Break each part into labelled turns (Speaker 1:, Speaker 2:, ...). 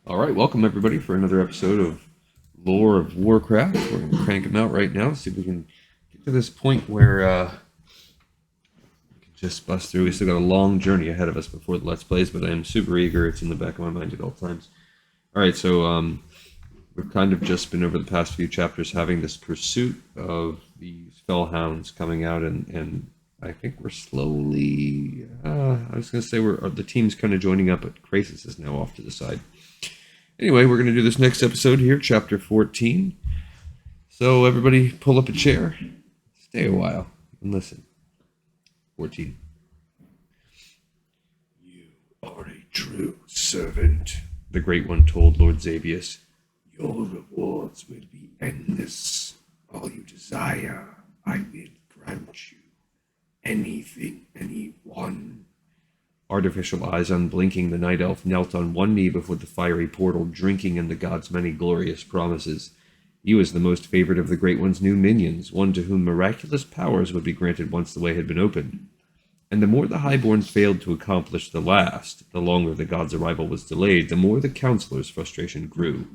Speaker 1: All right, welcome everybody for another episode of Lore of Warcraft. We're going to crank them out right now, see if we can get to this point where we can just bust through. We still got a long journey ahead of us before the Let's Plays, but I am super eager. It's in the back of my mind at all times. All right, so we've kind of just been over the past few chapters having this pursuit of these Fellhounds coming out, and I think we're slowly, I was going to say the team's kind of joining up, but Krasus is now off to the side. Anyway, we're going to do this next episode here, Chapter 14. So everybody pull up a chair, stay a while, and listen. 14. You are a true servant, the Great One told Lord Xavius. Your rewards will be endless. All you desire, I will grant you. Anything, anyone. Artificial eyes unblinking, the night elf knelt on one knee before the fiery portal, drinking in the god's many glorious promises. He was the most favored of the Great One's new minions, one to whom miraculous powers would be granted once the way had been opened. And the more the Highborns failed to accomplish the last, the longer the god's arrival was delayed, the more the counselor's frustration grew.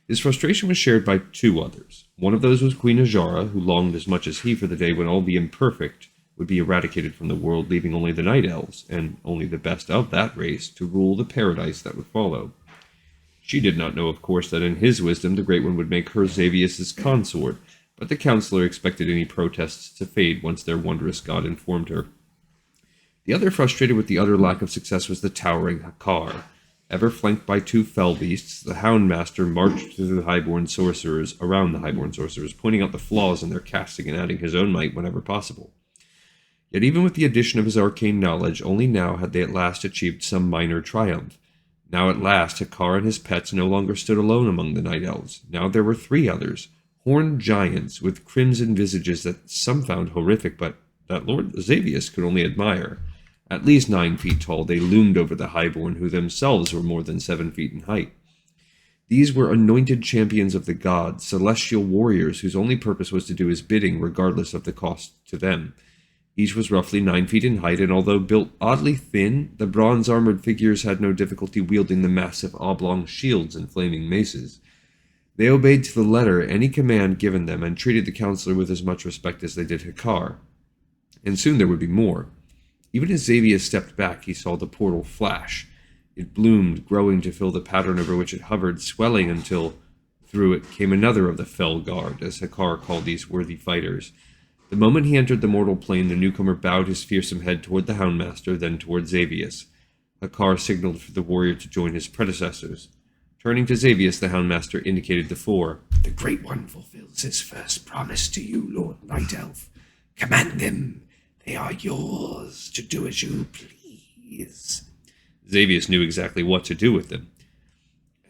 Speaker 1: His frustration was shared by two others. One of those was Queen Azara, who longed as much as he for the day when all the imperfect would be eradicated from the world, leaving only the Night Elves, and only the best of that race, to rule the paradise that would follow. She did not know, of course, that in his wisdom the Great One would make her Xavius' consort, but the counselor expected any protests to fade once their wondrous god informed her. The other, frustrated with the utter lack of success, was the towering Hakar. Ever flanked by two fell beasts, the Houndmaster marched through the Highborn sorcerers, around the Highborn sorcerers, pointing out the flaws in their casting and adding his own might whenever possible. Yet even with the addition of his arcane knowledge, only now had they at last achieved some minor triumph. Now at last Hakar and his pets no longer stood alone among the Night Elves. Now there were three others, horned giants with crimson visages that some found horrific, but that Lord Xavius could only admire. At least 9 feet tall, they loomed over the Highborn, who themselves were more than 7 feet in height. These were anointed champions of the gods, celestial warriors whose only purpose was to do his bidding, regardless of the cost to them. Each was roughly 9 feet in height, and although built oddly thin, the bronze-armored figures had no difficulty wielding the massive oblong shields and flaming maces. They obeyed to the letter any command given them, and treated the counselor with as much respect as they did Hakar. And soon there would be more. Even as Xavius stepped back, he saw the portal flash. It bloomed, growing to fill the pattern over which it hovered, swelling until through it came another of the Fel Guard, as Hakar called these worthy fighters. The moment he entered the mortal plane, the newcomer bowed his fearsome head toward the Houndmaster, then toward Xavius. Hakar signaled for the warrior to join his predecessors. Turning to Xavius, the Houndmaster indicated the four.
Speaker 2: The Great One fulfills his first promise to you, Lord Night Elf. Command them. They are yours to do as you please.
Speaker 1: Xavius knew exactly what to do with them.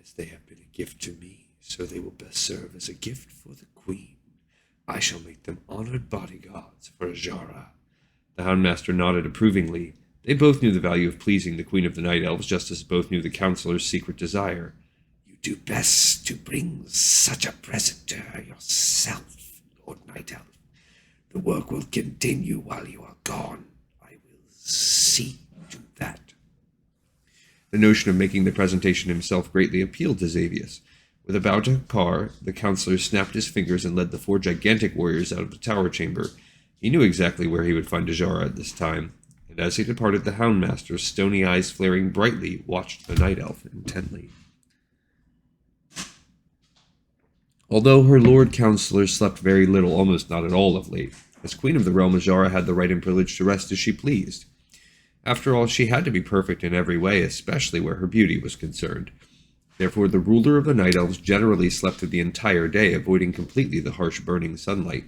Speaker 2: As they have been a gift to me, so they will best serve as a gift for the Queen. I shall make them honored bodyguards for Azara.
Speaker 1: The Houndmaster nodded approvingly. They both knew the value of pleasing the Queen of the Night Elves, just as both knew the counselor's secret desire.
Speaker 2: You do best to bring such a present to her yourself, Lord Night Elf. The work will continue while you are gone. I will see to that.
Speaker 1: The notion of making the presentation himself greatly appealed to Xavius. With a bow to Hakar, the counselor snapped his fingers and led the four gigantic warriors out of the tower chamber. He knew exactly where he would find Azara at this time, and as he departed, the Houndmaster, stony eyes flaring brightly, watched the Night Elf intently. Although her Lord Counselor slept very little, almost not at all of late, as Queen of the Realm, Azara had the right and privilege to rest as she pleased. After all, she had to be perfect in every way, especially where her beauty was concerned. Therefore, the ruler of the Night Elves generally slept through the entire day, avoiding completely the harsh burning sunlight.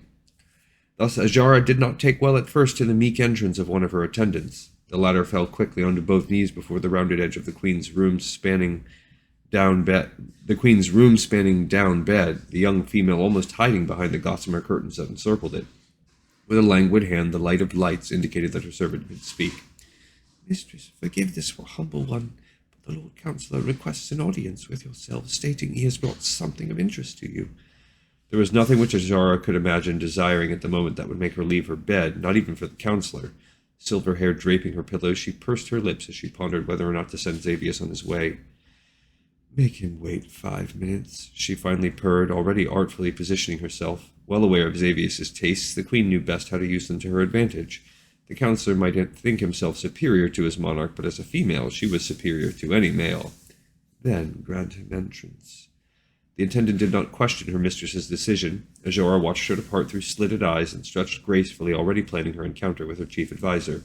Speaker 1: Thus, Azara did not take well at first to the meek entrance of one of her attendants. The latter fell quickly onto both knees before the rounded edge of the Queen's room spanning down bed, the young female almost hiding behind the gossamer curtains that encircled it. With a languid hand, the light of lights indicated that her servant could speak.
Speaker 2: Mistress, forgive this humble one. The Lord Counselor requests an audience with yourself, stating he has brought something of interest to you.
Speaker 1: There was nothing which Azara could imagine desiring at the moment that would make her leave her bed, not even for the counselor. Silver hair draping her pillow, she pursed her lips as she pondered whether or not to send Xavius on his way. Make him wait 5 minutes, she finally purred, already artfully positioning herself. Well aware of Xavius's tastes, the queen knew best how to use them to her advantage. The counselor might think himself superior to his monarch, but as a female, she was superior to any male. Then grant him entrance. The attendant did not question her mistress's decision. Azora watched her depart through slitted eyes and stretched gracefully, already planning her encounter with her chief adviser.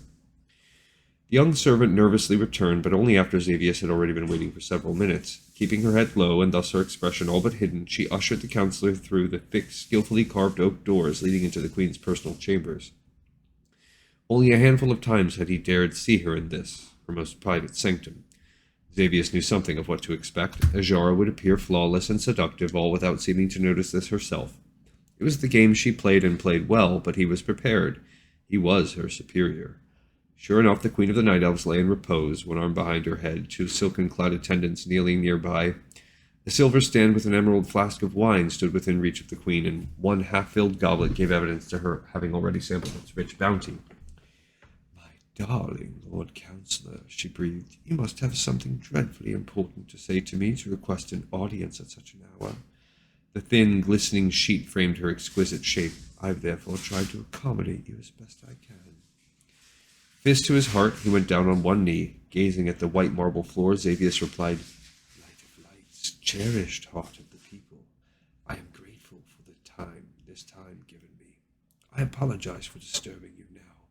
Speaker 1: The young servant nervously returned, but only after Xavius had already been waiting for several minutes. Keeping her head low, and thus her expression all but hidden, she ushered the counselor through the thick, skillfully carved oak doors leading into the queen's personal chambers. Only a handful of times had he dared see her in this, her most private sanctum. Xavius knew something of what to expect. Azara would appear flawless and seductive, all without seeming to notice this herself. It was the game she played and played well, but he was prepared. He was her superior. Sure enough, the Queen of the Night Elves lay in repose, one arm behind her head, 2 silken-clad attendants kneeling nearby. A silver stand with an emerald flask of wine stood within reach of the Queen, and 1 half-filled goblet gave evidence to her having already sampled its rich bounty. "My darling Lord Counsellor," she breathed, "you must have something dreadfully important to say to me to request an audience at such an hour." The thin, glistening sheet framed her exquisite shape. "I've therefore tried to accommodate you as best I can." Fist to his heart, he went down on one knee. Gazing at the white marble floor, Xavius replied, "Light of lights, cherished heart of the people, I am grateful for this time given me. I apologize for disturbing you now,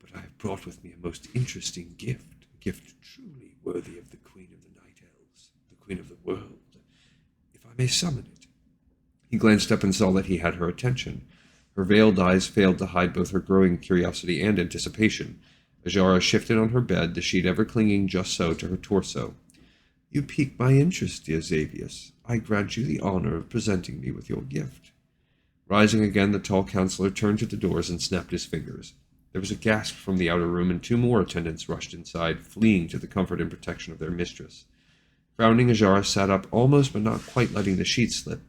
Speaker 1: but I have brought with me a most interesting gift, a gift truly worthy of the Queen of the Night Elves, the Queen of the world, if I may summon it." He glanced up and saw that he had her attention. Her veiled eyes failed to hide both her growing curiosity and anticipation. Azara shifted on her bed, the sheet ever clinging just so to her torso. "You pique my interest, dear Xavius. I grant you the honor of presenting me with your gift." Rising again, the tall counselor turned to the doors and snapped his fingers. There was a gasp from the outer room, and 2 more attendants rushed inside, fleeing to the comfort and protection of their mistress. Frowning, Azara sat up, almost but not quite letting the sheet slip.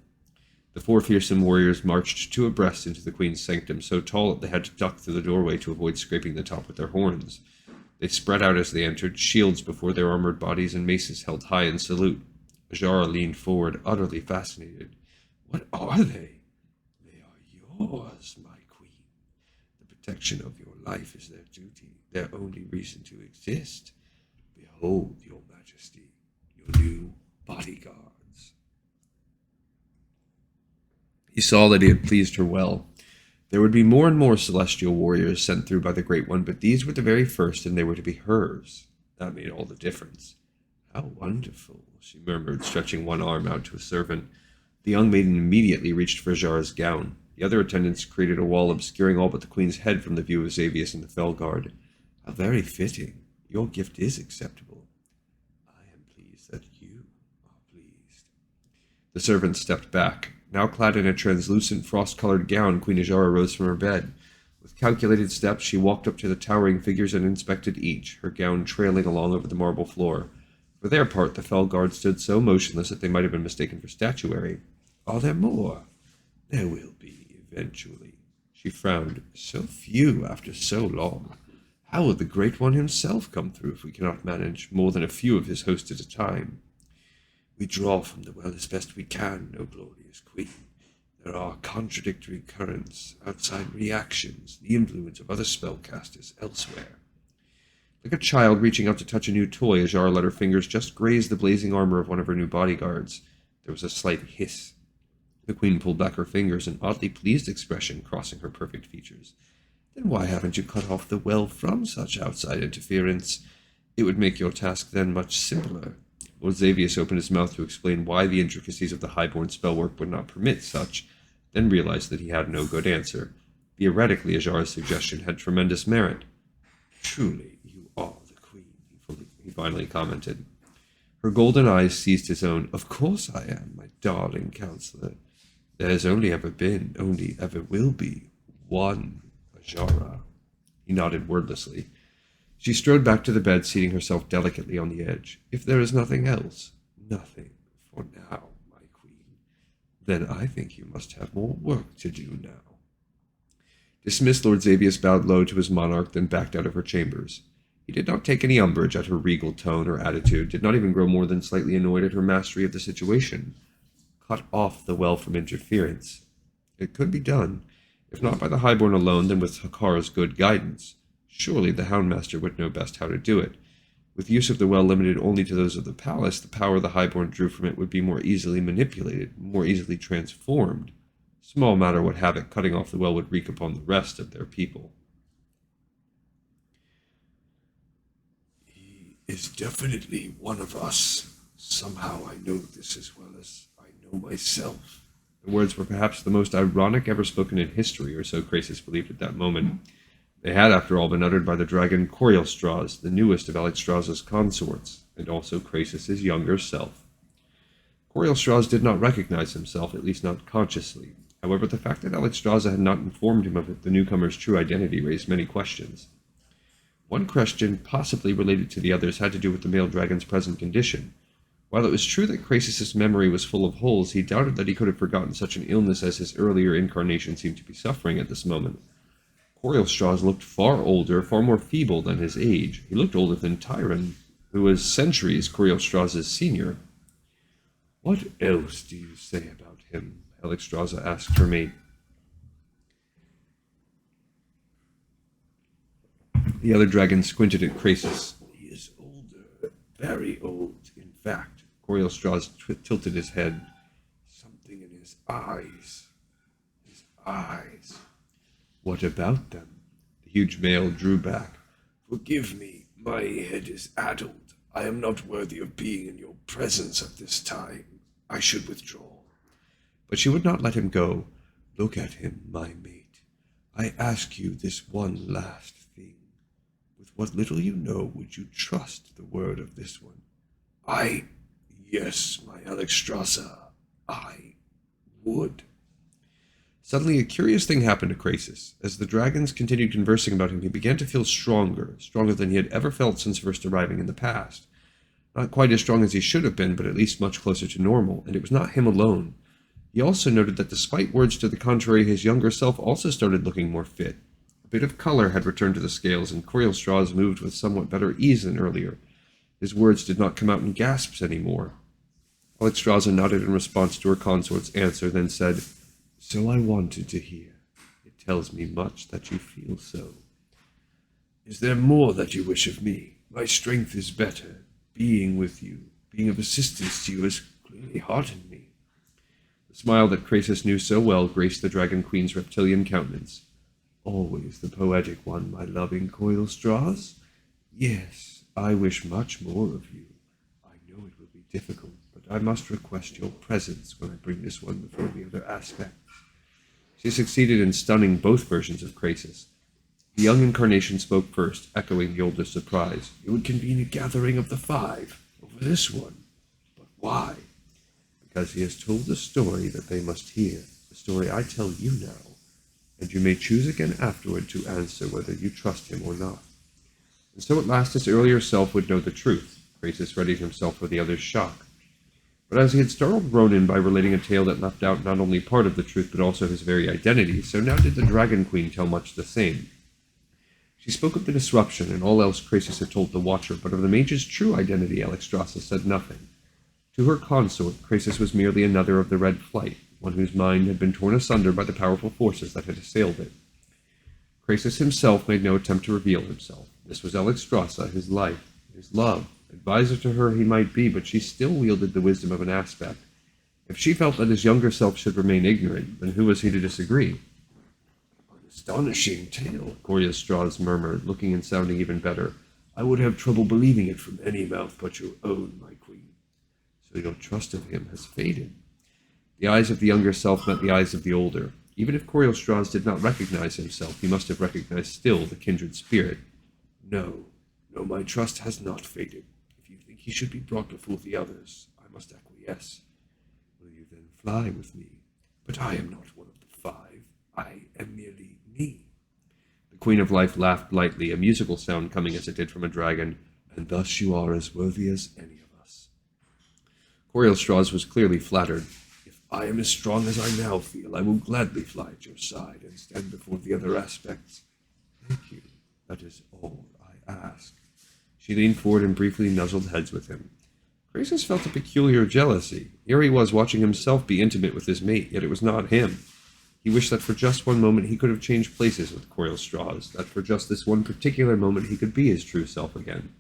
Speaker 1: The 4 fearsome warriors marched 2 abreast into the queen's sanctum, so tall that they had to duck through the doorway to avoid scraping the top with their horns. They spread out as they entered, shields before their armored bodies and maces held high in salute. Azara leaned forward, utterly fascinated. "What are they?" "They are yours, my queen. The protection of your life is their duty, their only reason to exist. Behold, your majesty, your new bodyguards." He saw that he had pleased her well. There would be more and more celestial warriors sent through by the Great One, but these were the very first, and they were to be hers. That made all the difference. "How wonderful," she murmured, stretching one arm out to a servant. The young maiden immediately reached for Azara's gown. The other attendants created a wall obscuring all but the queen's head from the view of Xavius and the Fel Guard. "How very fitting. Your gift is acceptable. I am pleased that you are pleased." The servant stepped back. Now clad in a translucent, frost-colored gown, Queen Azara rose from her bed. With calculated steps, she walked up to the towering figures and inspected each, her gown trailing along over the marble floor. For their part, the Fel Guard stood so motionless that they might have been mistaken for statuary. "Are there more?" "There will be, eventually." She frowned. "So few after so long. How will the Great One himself come through if we cannot manage more than a few of his host at a time?" "We draw from the well as best we can, O glorious queen. There are contradictory currents, outside reactions, the influence of other spellcasters elsewhere." Like a child reaching out to touch a new toy, Azara let her fingers just graze the blazing armor of one of her new bodyguards. There was a slight hiss. The queen pulled back her fingers, an oddly pleased expression crossing her perfect features. "Then why haven't you cut off the well from such outside interference? It would make your task then much simpler." Lord Xavius opened his mouth to explain why the intricacies of the highborn spellwork would not permit such, then realized that he had no good answer. Theoretically, Azara's suggestion had tremendous merit. "Truly, you are the queen," he finally commented. Her golden eyes seized his own. "Of course I am, my darling counselor. There has only ever been, only ever will be, one Azara." He nodded wordlessly. She strode back to the bed, seating herself delicately on the edge. "If there is nothing else." "Nothing for now, my queen. Then I think you must have more work to do now." Dismissed, Lord Xavius bowed low to his monarch, then backed out of her chambers. He did not take any umbrage at her regal tone or attitude, did not even grow more than slightly annoyed at her mastery of the situation. Cut off the well from interference. It could be done, if not by the Highborn alone, then with Hakara's good guidance. Surely the Houndmaster would know best how to do it. With use of the well limited only to those of the palace, the power the Highborn drew from it would be more easily manipulated, more easily transformed. Small matter what havoc cutting off the well would wreak upon the rest of their people.
Speaker 2: He is definitely one of us. Somehow I know this as well as I know myself.
Speaker 1: The words were perhaps the most ironic ever spoken in history, or so Krasus believed at that moment. They had, after all, been uttered by the dragon Corielstrasz, the newest of Alexstrasza's consorts, and also Krasus's younger self. Corielstrasz did not recognize himself, at least not consciously. However, the fact that Alexstrasza had not informed him of the newcomer's true identity raised many questions. One question, possibly related to the others, had to do with the male dragon's present condition. While it was true that Krasus's memory was full of holes, he doubted that he could have forgotten such an illness as his earlier incarnation seemed to be suffering at this moment. Corielstrasz looked far older, far more feeble than his age. He looked older than Tyron, who was centuries Corielstraz's senior.
Speaker 2: What else do you say about him? Alexstrasza asked her mate.
Speaker 1: The other dragon squinted at Krasus.
Speaker 2: He is older, very old, in fact.
Speaker 1: Corielstrasz tilted his head.
Speaker 2: Something in his eyes. His eyes.
Speaker 1: What about them? The huge male drew back.
Speaker 2: Forgive me, my head is addled. I am not worthy of being in your presence at this time. I should withdraw.
Speaker 1: But she would not let him go.
Speaker 2: Look at him, my mate. I ask you this one last thing. With what little you know, would you trust the word of this one? Yes, my Alexstrasza, I would.
Speaker 1: Suddenly, a curious thing happened to Krasus. As the dragons continued conversing about him, he began to feel stronger than he had ever felt since first arriving in the past. Not quite as strong as he should have been, but at least much closer to normal, and it was not him alone. He also noted that despite words to the contrary, his younger self also started looking more fit. A bit of color had returned to the scales, and Corielstrasz moved with somewhat better ease than earlier. His words did not come out in gasps anymore. Alexstrasza nodded in response to her consort's answer, then said,
Speaker 2: So I wanted to hear. It tells me much that you feel so. Is there more that you wish of me? My strength is better. Being with you, being of assistance to you has clearly heartened me.
Speaker 1: The smile that Krasus knew so well graced the Dragon Queen's reptilian countenance.
Speaker 2: Always the poetic one, my loving Corielstrasz? Yes, I wish much more of you. I know it will be difficult, but I must request your presence when I bring this one before the other aspects.
Speaker 1: She succeeded in stunning both versions of Krasus. The young incarnation spoke first, echoing the older's surprise.
Speaker 2: You would convene a gathering of the five over this one. But why?
Speaker 1: Because he has told a story that they must hear, a story I tell you now, and you may choose again afterward to answer whether you trust him or not. And so at last his earlier self would know the truth. Krasus readied himself for the other's shock. But as he had startled Ronan by relating a tale that left out not only part of the truth but also his very identity, so now did the Dragon Queen tell much the same. She spoke of the disruption and all else Krasus had told the Watcher, but of the mage's true identity Alexstrasza said nothing. To her consort, Krasus was merely another of the Red Flight, one whose mind had been torn asunder by the powerful forces that had assailed it. Krasus himself made no attempt to reveal himself. This was Alexstrasza, his life, his love. Advisor to her he might be, but she still wielded the wisdom of an aspect. If she felt that his younger self should remain ignorant, then who was he to disagree?
Speaker 2: An astonishing tale, Corielstrasz murmured, looking and sounding even better. I would have trouble believing it from any mouth but your own, my queen. So your trust of him has faded.
Speaker 1: The eyes of the younger self met the eyes of the older. Even if Corielstrasz did not recognize himself, he must have recognized still the kindred spirit.
Speaker 2: No, my trust has not faded. If you think he should be brought before the others, I must acquiesce. Will you then fly with me? But I am not one of the five. I am merely me.
Speaker 1: The Queen of Life laughed lightly, a musical sound coming as it did from a dragon.
Speaker 2: And thus you are as worthy as any of us.
Speaker 1: Corielstrasz was clearly flattered.
Speaker 2: If I am as strong as I now feel, I will gladly fly at your side and stand before the other aspects. Thank you. That is all I ask.
Speaker 1: She leaned forward and briefly nuzzled heads with him. Krasus felt a peculiar jealousy. Here he was watching himself be intimate with his mate, yet it was not him. He wished that for just one moment he could have changed places with Coil Straws, that for just this one particular moment he could be his true self again.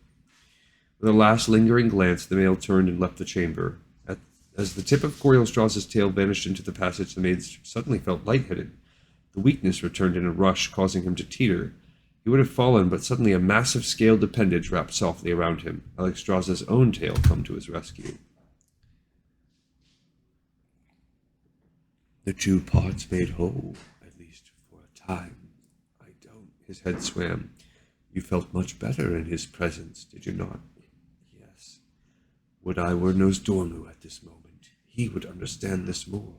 Speaker 1: With a last lingering glance, the male turned and left the chamber. As the tip of Coil Straws' tail vanished into the passage, the maid suddenly felt lightheaded. The weakness returned in a rush, causing him to teeter. He would have fallen, but suddenly a massive scaled appendage wrapped softly around him. Alexstrasza's own tail come to his rescue.
Speaker 2: The two parts made whole, at least for a time. I don't.
Speaker 1: His head swam.
Speaker 2: You felt much better in his presence, did you not? Yes. Would I were Nosdormu at this moment. He would understand this more.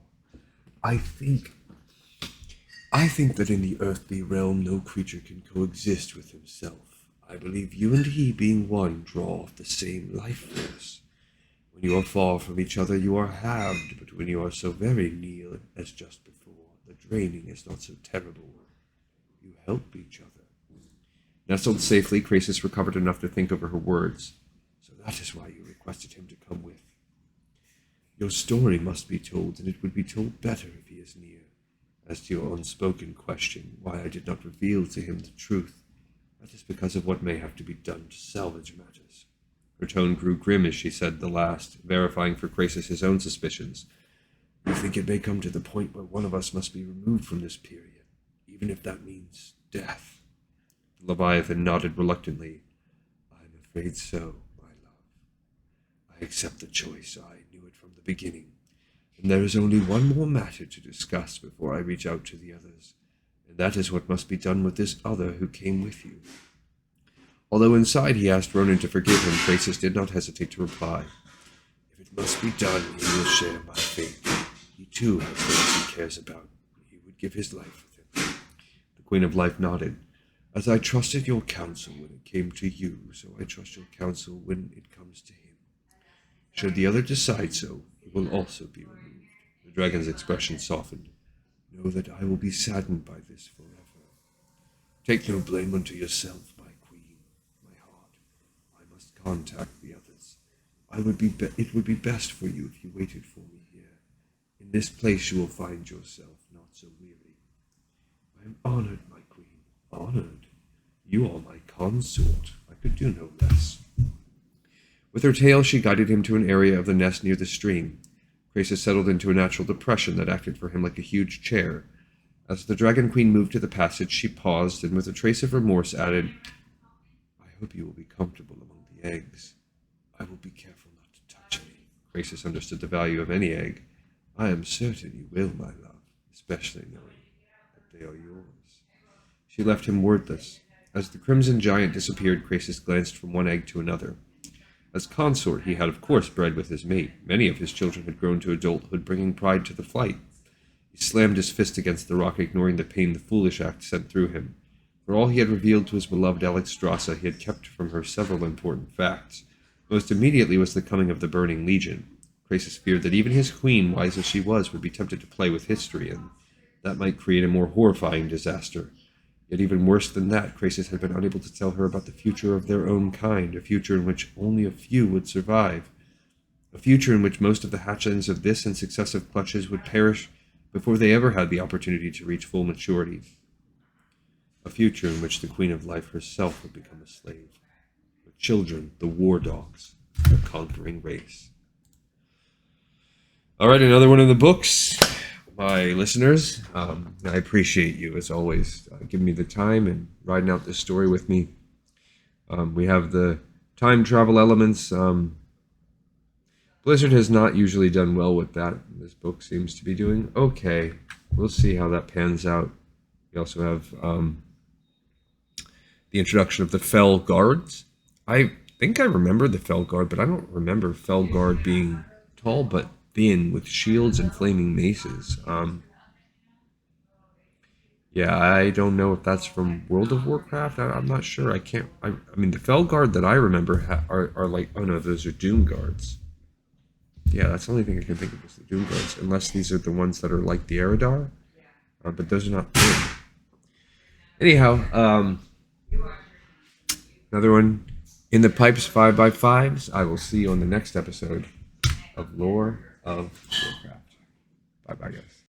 Speaker 2: I think that in the earthly realm no creature can coexist with himself. I believe you and he being one draw off the same life force. When you are far from each other you are halved, but when you are so very near as just before, the draining is not so terrible. You help each other.
Speaker 1: Nestled safely, Krasus recovered enough to think over her words.
Speaker 2: So that is why you requested him to come with. Your story must be told, and it would be told better if he is near. As to your unspoken question, why I did not reveal to him the truth, that is because of what may have to be done to salvage matters.
Speaker 1: Her tone grew grim as she said the last, verifying for Krasus his own suspicions.
Speaker 2: You think it may come to the point where one of us must be removed from this period, even if that means death?
Speaker 1: The Leviathan nodded reluctantly.
Speaker 2: I am afraid so, my love. I accept the choice. I knew it from the beginning. And there is only one more matter to discuss before I reach out to the others, and that is what must be done with this other who came with you.
Speaker 1: Although inside he asked Ronan to forgive him, Krasus did not hesitate to reply.
Speaker 2: If it must be done, he will share my fate. He too has those he cares about. He would give his life for them.
Speaker 1: The Queen of Life nodded.
Speaker 2: As I trusted your counsel when it came to you, so I trust your counsel when it comes to him. Should the other decide so, he will also be removed.
Speaker 1: The dragon's expression softened.
Speaker 2: Know that I will be saddened by this forever. Take no blame unto yourself, my queen, my heart. I must contact the others. It would be best for you if you waited for me here. In this place you will find yourself not so weary. I am honored, my queen, honored. You are my consort. I could do no less.
Speaker 1: With her tail, she guided him to an area of the nest near the stream. Krasus settled into a natural depression that acted for him like a huge chair. As the Dragon Queen moved to the passage, she paused, and with a trace of remorse added,
Speaker 2: I hope you will be comfortable among the eggs. I will be careful not to touch any.
Speaker 1: Krasus understood the value of any egg.
Speaker 2: I am certain you will, my love, especially knowing that they are yours.
Speaker 1: She left him wordless. As the Crimson Giant disappeared, Krasus glanced from one egg to another. As consort, he had of course bred with his mate. Many of his children had grown to adulthood, bringing pride to the flight. He slammed his fist against the rock, ignoring the pain the foolish act sent through him. For all he had revealed to his beloved Alexstrasza, he had kept from her several important facts. Most immediately was the coming of the Burning Legion. Krasus feared that even his queen, wise as she was, would be tempted to play with history, and that might create a more horrifying disaster. Yet even worse than that, Krasus had been unable to tell her about the future of their own kind, a future in which only a few would survive. A future in which most of the hatchlings of this and successive clutches would perish before they ever had the opportunity to reach full maturity. A future in which the Queen of Life herself would become a slave. Her children, the war dogs, the conquering race. All right, another one in the books. My listeners, I appreciate you, as always, giving me the time and riding out this story with me. We have the time travel elements. Blizzard has not usually done well with that. This book seems to be doing okay. We'll see how that pans out. We also have the introduction of the Fel Guards. I think I remember the Fel Guard, but I don't remember Fel Guard being tall but thin with shields and flaming maces. Yeah, I don't know if that's from World of Warcraft. I'm not sure. I mean, the Fel Guard that I remember are like, oh no, those are Doom Guards. Yeah, that's the only thing I can think of is the Doom Guards, unless these are the ones that are like the Eridar. But those are not thin. Anyhow, another one In the pipes 5x5s, I will see you on the next episode of Lore of Warcraft. Bye bye, guys.